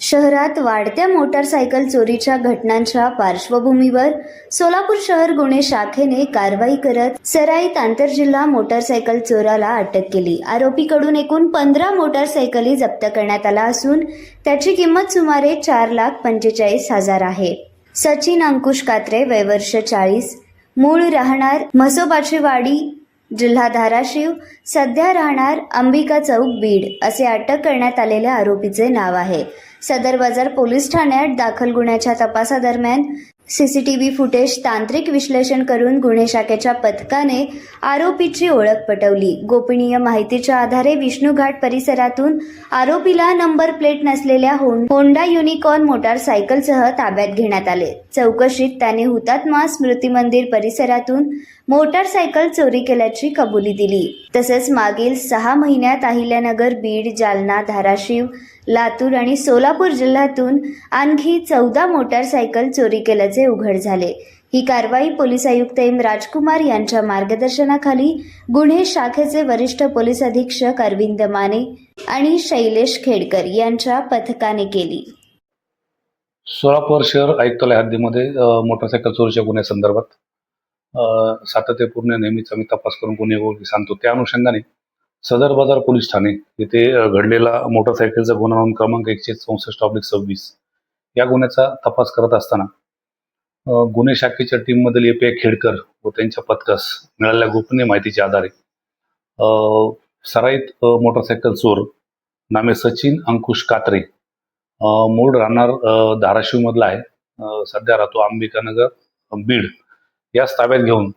शहरात वाढत्या मोटारसायकल चोरीच्या घटनांच्या पार्श्वभूमीवर सोलापूर शहर गुन्हे शाखेने कारवाई करत सराईत आंतरजिल्हा मोटारसायकल चोराला अटक केली। आरोपीकडून एकूण 15 मोटारसायकली जप्त करण्यात आला असून त्याची किंमत सुमारे 4,45,000 आहे। सचिन अंकुश कात्रे, वय वर्ष 40, मूळ राहणार म्हसोबाची वाडी, जिल्हा धाराशिव, सध्या राहणार अंबिका चौक, बीड असे अटक करण्यात आलेल्या आरोपीचे नाव आहे। सदर बाजार पोलीस ठाण्यात दाखल गुन्ह्याच्या तपासादरम्यान सीसीटीव्ही फुटेज तांत्रिक विश्लेषण करून गुन्हे शाखेच्या पथकाने आरोपीची ओळख पटवली। गोपनीय माहितीच्या आधारे विष्णुघाट परिसरातून आरोपीला नंबर प्लेट नसलेल्या होंडा युनिकॉर्न मोटारसायकलसह ताब्यात घेण्यात आले। चौकशीत त्याने हुतात्मा स्मृती मंदिर परिसरातून मोटारसायकल चोरी केल्याची कबुली दिली। तसेच मागील 6 महिन्यात अहिल्यानगर, बीड, जालना, धाराशिव, लातूर आणि सोलापूर जिल्ह्यातून आणखी 14 मोटारसायकल चोरी केल्याचे उघड झाले। ही कारवाई पोलीस आयुक्त एम. राजकुमार यांच्या मार्गदर्शनाखाली गुन्हे शाखेचे वरिष्ठ पोलीस अधीक्षक अरविंद माने आणि शैलेश खेडकर यांच्या पथकाने केली। सोलापूर शहर आयुक्तालय हद्दीमध्ये मोटारसायकल चोरीच्या गुन्ह्यासंदर्भात सातत्यपूर्ण नेहमीच आम्ही तपास करून गुन्हे ओळखी सांगतो। त्या अनुषंगाने सदर बाजार पोलीस ठाणे येथे घडलेला मोटारसायकलचा गुन्हा नोंद क्रमांक 164/26 या गुन्ह्याचा तपास करत असताना गुन्हे शाखेच्या टीममधील ए. खेडकर व त्यांच्या पथकास मिळालेल्या गोपनीय माहितीच्या आधारे सराईत मोटारसायकल चोर नामे सचिन अंकुश कात्रे, मूळ राहणार धाराशिव मधला आहे, सध्या राहतो अंबिकानगर, बीड यास ताब्यात घेऊन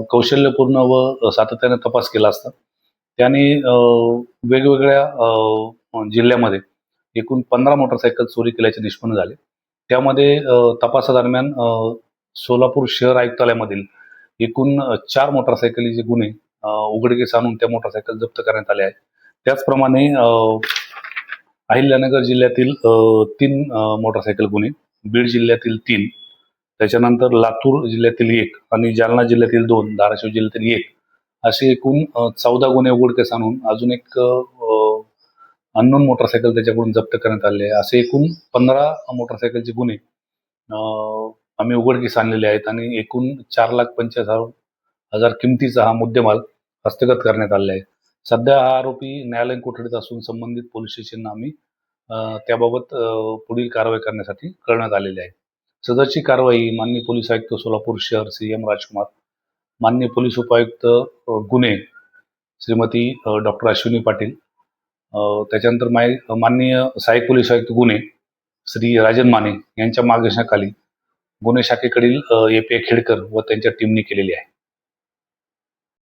कौशल्यपूर्ण व सातत्याने तपास केला असता त्याने वेगवेगळ्या जिल्ह्यामध्ये एकूण 15 मोटारसायकल चोरी केल्याचे निष्पन्न झाले। त्यामध्ये तपासादरम्यान सोलापूर शहर आयुक्तालयामधील एकूण 4 मोटारसायकलीचे गुन्हे उघडकीस आणून त्या मोटारसायकल जप्त करण्यात आले आहेत। त्याचप्रमाणे अहिल्यानगर जिल्ह्यातील 3 मोटारसायकल गुन्हे, बीड जिल्ह्यातील 3, त्याच्यानंतर लातूर जिल्ह्यातील 1 आणि जालना जिल्ह्यातील 2, धाराशिव जिल्ह्यातील 1 असे एकूण 14 गुन्हे उघडकीस आणून अजून एक अननोन मोटारसायकल त्याच्याकडून जप्त करण्यात आले आहे। असे एकूण 15 मोटारसायकलचे गुन्हे आम्ही उघडकीस आणलेले आहेत आणि एकूण 4,45,000 किमतीचा हा मुद्देमाल हस्तगत करण्यात आलेला आहे। सध्या हा आरोपी न्यायालयीन कोठडीत असून संबंधित पोलीस स्टेशनला आम्ही त्याबाबत पुढील कारवाई करण्यासाठी कळवण्यात आलेली आहे। सदरची कारवाई माननीय पोलीस आयुक्त सोलापूर शहर श्री एम. राजकुमार, माननीय पोलीस उपायुक्त गुन्हे श्रीमती डॉक्टर अश्विनी पाटील, त्याच्यानंतर माननीय सहाय्यक पोलीस आयुक्त गुन्हे श्री राजन माने यांच्या मार्गदर्शनाखाली गुन्हे शाखेकडील ए. खेडकर व त्यांच्या टीमने केलेली आहे।